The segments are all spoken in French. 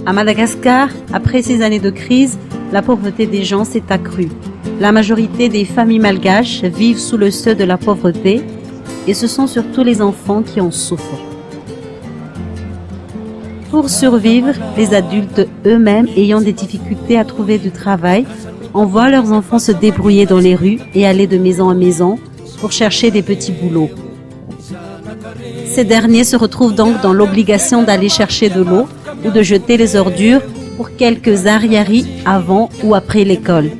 À Madagascar, après ces années de crise, la pauvreté des gens s'est accrue. La majorité des familles malgaches vivent sous le seuil de la pauvreté et ce sont surtout les enfants qui en souffrent. Pour survivre, les adultes eux-mêmes ayant des difficultés à trouver du travail envoient leurs enfants se débrouiller dans les rues et aller de maison en maison pour chercher des petits boulots. Ces derniers se retrouvent donc dans l'obligation d'aller chercher de l'eau ou de jeter les ordures pour quelques arriérés avant ou après l'école.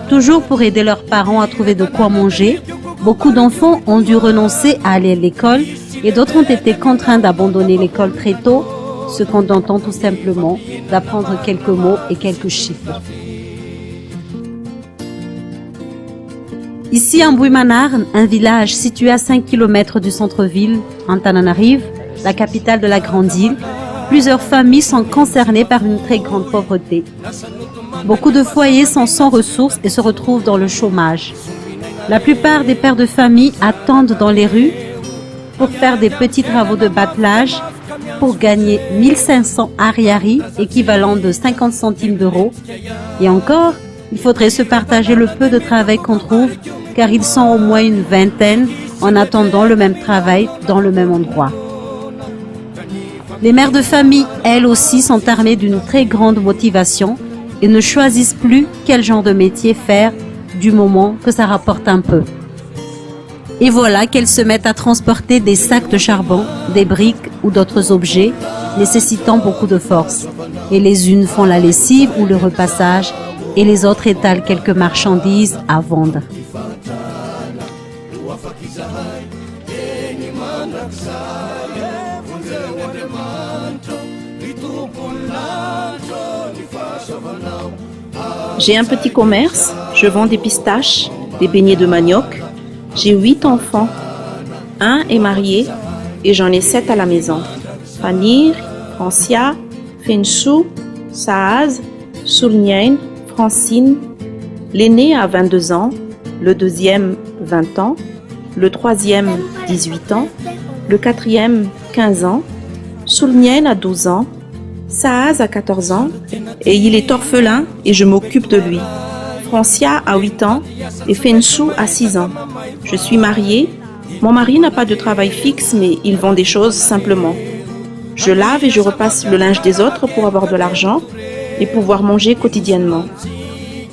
Toujours pour aider leurs parents à trouver de quoi manger, beaucoup d'enfants ont dû renoncer à aller à l'école et d'autres ont été contraints d'abandonner l'école très tôt, se contentant tout simplement d'apprendre quelques mots et quelques chiffres. Ici, en Bouimanar, un village situé à 5 km du centre-ville, Antananarive, la capitale de la grande île, plusieurs familles sont concernées par une très grande pauvreté. Beaucoup de foyers sont sans ressources et se retrouvent dans le chômage. La plupart des pères de famille attendent dans les rues pour faire des petits travaux de batelage pour gagner 1500 ariary, équivalent de 50 centimes d'euros. Et encore, il faudrait se partager le peu de travail qu'on trouve, car ils sont au moins une vingtaine en attendant le même travail dans le même endroit. Les mères de famille, elles aussi, sont armées d'une très grande motivation et ne choisissent plus quel genre de métier faire du moment que ça rapporte un peu. Et voilà qu'elles se mettent à transporter des sacs de charbon, des briques ou d'autres objets nécessitant beaucoup de force. Et les unes font la lessive ou le repassage et les autres étalent quelques marchandises à vendre. J'ai un petit commerce, je vends des pistaches, des beignets de manioc. J'ai 8 enfants. Un est marié et j'en ai 7 à la maison. Fanir, Francia, Fenshu, Saaz, Soulnien, Francine. L'aîné a 22 ans, le deuxième 20 ans, le troisième 18 ans, le quatrième 15 ans, Soulnien a 12 ans, Saaz a 14 ans et il est orphelin et je m'occupe de lui. Francia a 8 ans et Fenshu a 6 ans. Je suis mariée. Mon mari n'a pas de travail fixe mais il vend des choses simplement. Je lave et je repasse le linge des autres pour avoir de l'argent et pouvoir manger quotidiennement.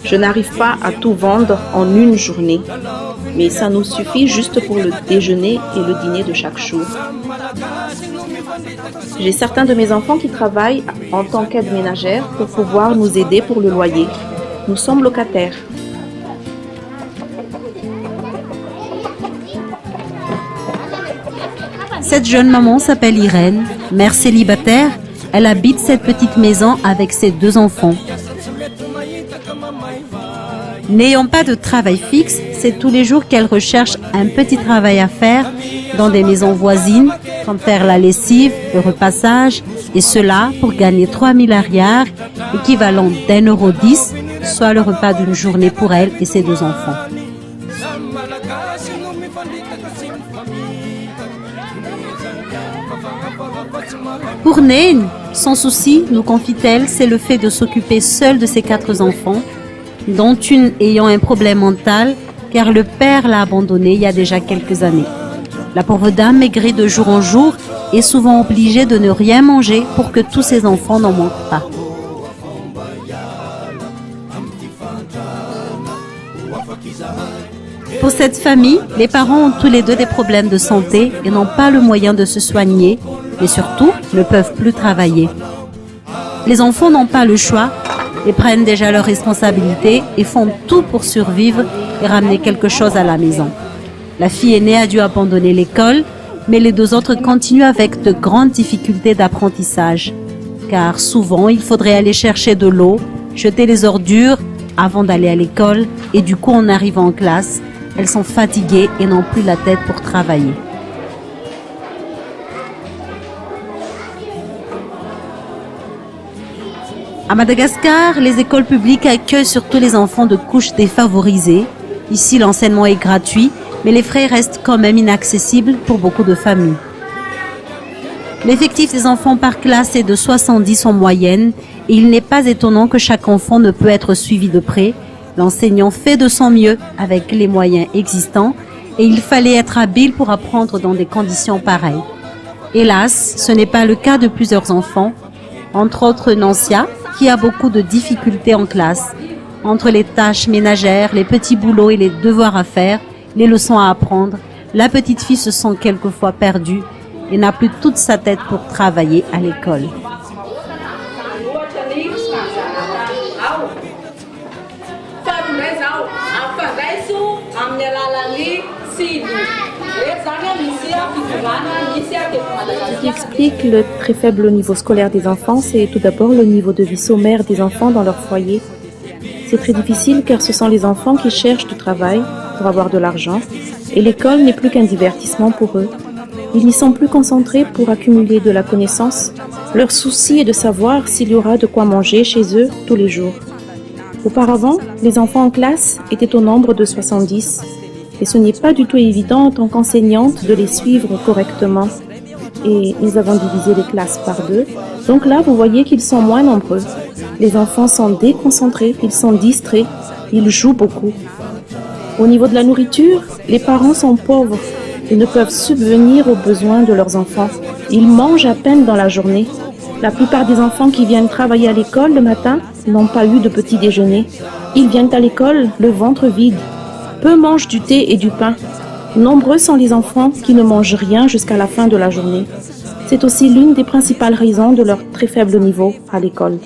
Je n'arrive pas à tout vendre en une journée, mais ça nous suffit juste pour le déjeuner et le dîner de chaque jour. J'ai certains de mes enfants qui travaillent en tant qu'aide ménagère pour pouvoir nous aider pour le loyer. Nous sommes locataires. Cette jeune maman s'appelle Irène, mère célibataire. Elle habite cette petite maison avec ses 2 enfants. N'ayant pas de travail fixe, c'est tous les jours qu'elle recherche un petit travail à faire dans des maisons voisines, comme faire la lessive, le repassage, et cela pour gagner 3000 ariary, équivalent d'1,10 €, soit le repas d'une journée pour elle et ses 2 enfants. Pour Nain, son souci, nous confie-t-elle, c'est le fait de s'occuper seule de ses 4 enfants, dont une ayant un problème mental, car le père l'a abandonnée il y a déjà quelques années. La pauvre dame maigrit de jour en jour et est souvent obligée de ne rien manger pour que tous ses enfants n'en manquent pas. Pour cette famille, les parents ont tous les 2 des problèmes de santé et n'ont pas le moyen de se soigner, mais surtout ne peuvent plus travailler. Les enfants n'ont pas le choix et prennent déjà leurs responsabilités et font tout pour survivre et ramener quelque chose à la maison. La fille aînée a dû abandonner l'école, mais les 2 autres continuent avec de grandes difficultés d'apprentissage. Car souvent, il faudrait aller chercher de l'eau, jeter les ordures avant d'aller à l'école et du coup, en arrivant en classe, elles sont fatiguées et n'ont plus la tête pour travailler. À Madagascar, les écoles publiques accueillent surtout les enfants de couches défavorisées. Ici, l'enseignement est gratuit, mais les frais restent quand même inaccessibles pour beaucoup de familles. L'effectif des enfants par classe est de 70 en moyenne et il n'est pas étonnant que chaque enfant ne peut être suivi de près. L'enseignant fait de son mieux avec les moyens existants et il fallait être habile pour apprendre dans des conditions pareilles. Hélas, ce n'est pas le cas de plusieurs enfants, entre autres Nancia, qui a beaucoup de difficultés en classe. Entre les tâches ménagères, les petits boulots et les devoirs à faire, les leçons à apprendre, la petite fille se sent quelquefois perdue et n'a plus toute sa tête pour travailler à l'école. Ce qui explique le très faible niveau scolaire des enfants, c'est tout d'abord le niveau de vie sommaire des enfants dans leur foyer. C'est très difficile car ce sont les enfants qui cherchent du travail pour avoir de l'argent et l'école n'est plus qu'un divertissement pour eux. Ils n'y sont plus concentrés pour accumuler de la connaissance. Leur souci est de savoir s'il y aura de quoi manger chez eux tous les jours. Auparavant, les enfants en classe étaient au nombre de 70 et ce n'est pas du tout évident en tant qu'enseignante de les suivre correctement. Et nous avons divisé les classes par 2. Donc là, vous voyez qu'ils sont moins nombreux. Les enfants sont déconcentrés, ils sont distraits, ils jouent beaucoup. Au niveau de la nourriture, les parents sont pauvres. Ils ne peuvent subvenir aux besoins de leurs enfants. Ils mangent à peine dans la journée. La plupart des enfants qui viennent travailler à l'école le matin n'ont pas eu de petit déjeuner. Ils viennent à l'école le ventre vide. Peu mangent du thé et du pain. Nombreux sont les enfants qui ne mangent rien jusqu'à la fin de la journée. C'est aussi l'une des principales raisons de leur très faible niveau à l'école.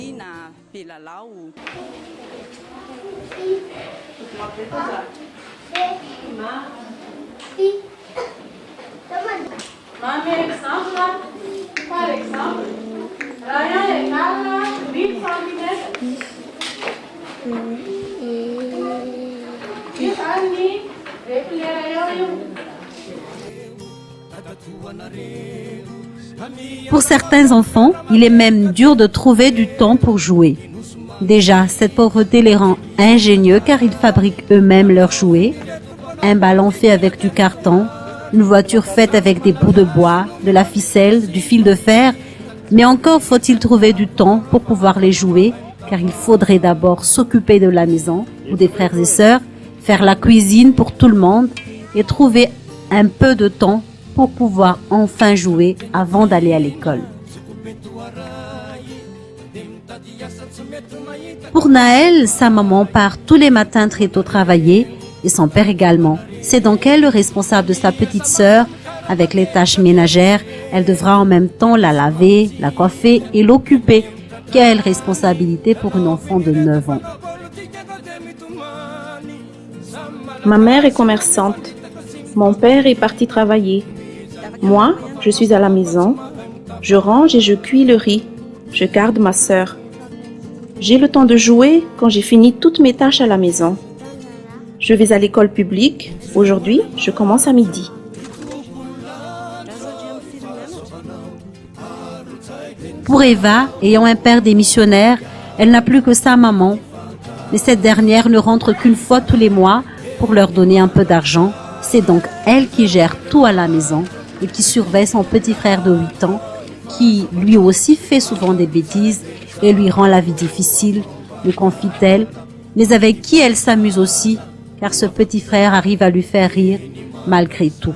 Pour certains enfants, il est même dur de trouver du temps pour jouer. Déjà, cette pauvreté les rend ingénieux car ils fabriquent eux-mêmes leurs jouets. Un ballon fait avec du carton, une voiture faite avec des bouts de bois, de la ficelle, du fil de fer. Mais encore faut-il trouver du temps pour pouvoir les jouer car il faudrait d'abord s'occuper de la maison ou des frères et sœurs, faire la cuisine pour tout le monde et trouver un peu de temps pour pouvoir enfin jouer avant d'aller à l'école. Pour Naël, sa maman part tous les matins très tôt travailler et son père également. C'est donc elle le responsable de sa petite sœur. Avec les tâches ménagères, elle devra en même temps la laver, la coiffer et l'occuper. Quelle responsabilité pour une enfant de 9 ans. Ma mère est commerçante. Mon père est parti travailler. Moi, je suis à la maison. Je range et je cuis le riz. Je garde ma sœur. J'ai le temps de jouer quand j'ai fini toutes mes tâches à la maison. Je vais à l'école publique. Aujourd'hui, je commence à midi. Pour Eva, ayant un père démissionnaire, elle n'a plus que sa maman. Mais cette dernière ne rentre qu'une fois tous les mois pour leur donner un peu d'argent. C'est donc elle qui gère tout à la maison et qui surveille son petit frère de 8 ans, qui lui aussi fait souvent des bêtises et lui rend la vie difficile, lui confie-t-elle, mais avec qui elle s'amuse aussi, car ce petit frère arrive à lui faire rire malgré tout.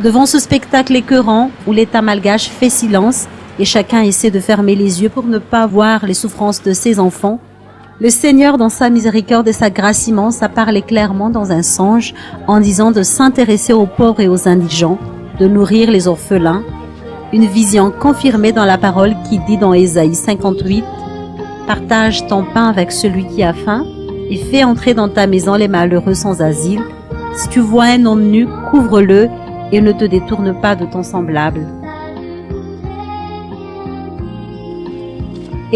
Devant ce spectacle écœurant où l'État malgache fait silence et chacun essaie de fermer les yeux pour ne pas voir les souffrances de ses enfants, le Seigneur, dans sa miséricorde et sa grâce immense, a parlé clairement dans un songe en disant de s'intéresser aux pauvres et aux indigents, de nourrir les orphelins. Une vision confirmée dans la parole qui dit dans Ésaïe 58 « Partage ton pain avec celui qui a faim et fais entrer dans ta maison les malheureux sans asile. Si tu vois un homme nu, couvre-le et ne te détourne pas de ton semblable. »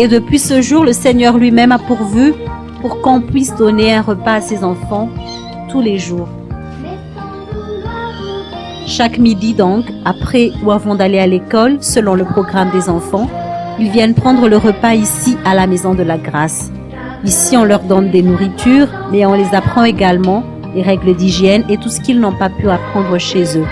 Et depuis ce jour, le Seigneur lui-même a pourvu pour qu'on puisse donner un repas à ses enfants tous les jours. Chaque midi donc, après ou avant d'aller à l'école, selon le programme des enfants, Ils viennent prendre le repas ici à la Maison de la Grâce. Ici, on leur donne des nourritures, mais on les apprend également les règles d'hygiène et tout ce qu'ils n'ont pas pu apprendre chez eux.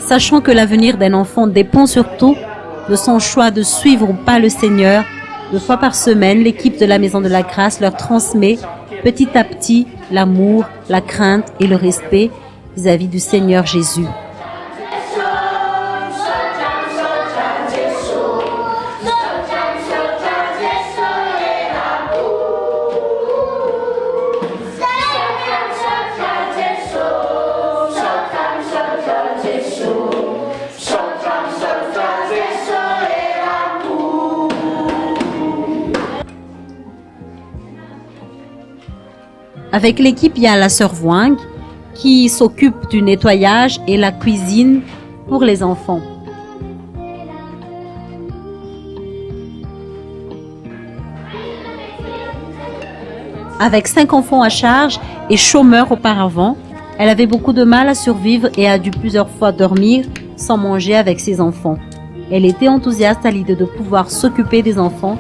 Sachant que l'avenir d'un enfant dépend surtout de son choix de suivre ou pas le Seigneur, 2 fois par semaine, l'équipe de la Maison de la Grâce leur transmet petit à petit l'amour, la crainte et le respect vis-à-vis du Seigneur Jésus. Avec l'équipe, il y a la sœur Wang qui s'occupe du nettoyage et la cuisine pour les enfants. Avec 5 enfants à charge et chômeur auparavant, elle avait beaucoup de mal à survivre et a dû plusieurs fois dormir sans manger avec ses enfants. Elle était enthousiaste à l'idée de pouvoir s'occuper des enfants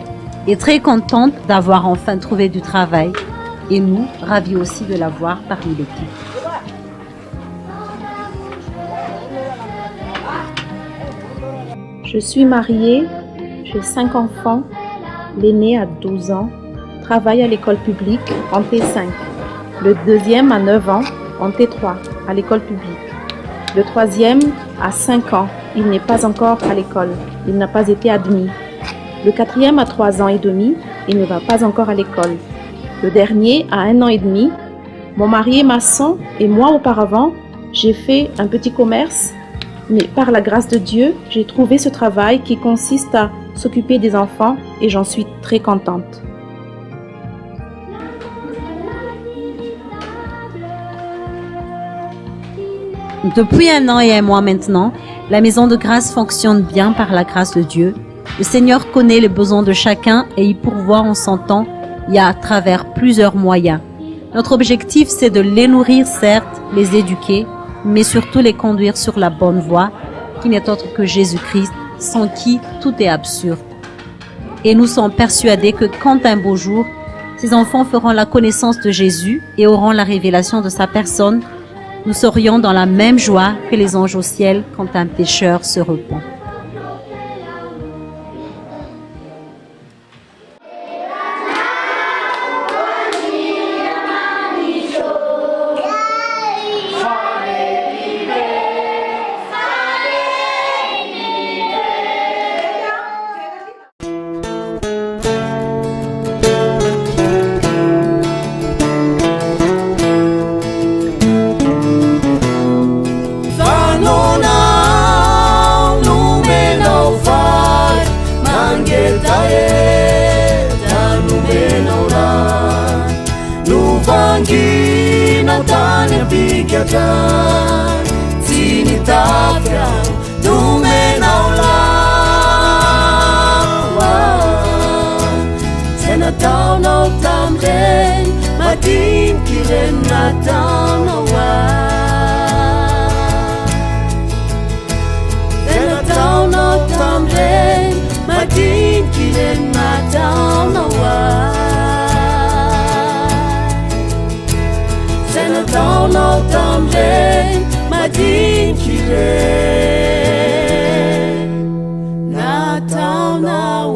et très contente d'avoir enfin trouvé du travail. Et nous, ravis aussi de la voir parmi l'équipe. Je suis mariée, j'ai 5 enfants, l'aîné a 12 ans, travaille à l'école publique en T5. Le deuxième a 9 ans, en T3, à l'école publique. Le troisième a 5 ans, il n'est pas encore à l'école, il n'a pas été admis. Le quatrième a 3 ans et demi, il ne va pas encore à l'école. Le dernier a 1 an et demi. Mon mari est maçon et moi auparavant, j'ai fait un petit commerce, mais par la grâce de Dieu, j'ai trouvé ce travail qui consiste à s'occuper des enfants et j'en suis très contente. Depuis 1 an et 1 mois maintenant, la Maison de Grâce fonctionne bien par la grâce de Dieu. Le Seigneur connaît les besoins de chacun et il pourvoit en son temps et à travers plusieurs moyens. Notre objectif, c'est de les nourrir, certes, les éduquer, mais surtout les conduire sur la bonne voie, qui n'est autre que Jésus-Christ, sans qui tout est absurde. Et nous sommes persuadés que quand un beau jour, ces enfants feront la connaissance de Jésus et auront la révélation de sa personne, nous serions dans la même joie que les anges au ciel quand un pécheur se repent. tany apikatan tsy nitafy aho nomenao lawa zay nataonao tamireny madiniky reny nataonao zay nataonao tamireny madiniky reny nataonao zay nataonao tamireny madiniky reny nataonao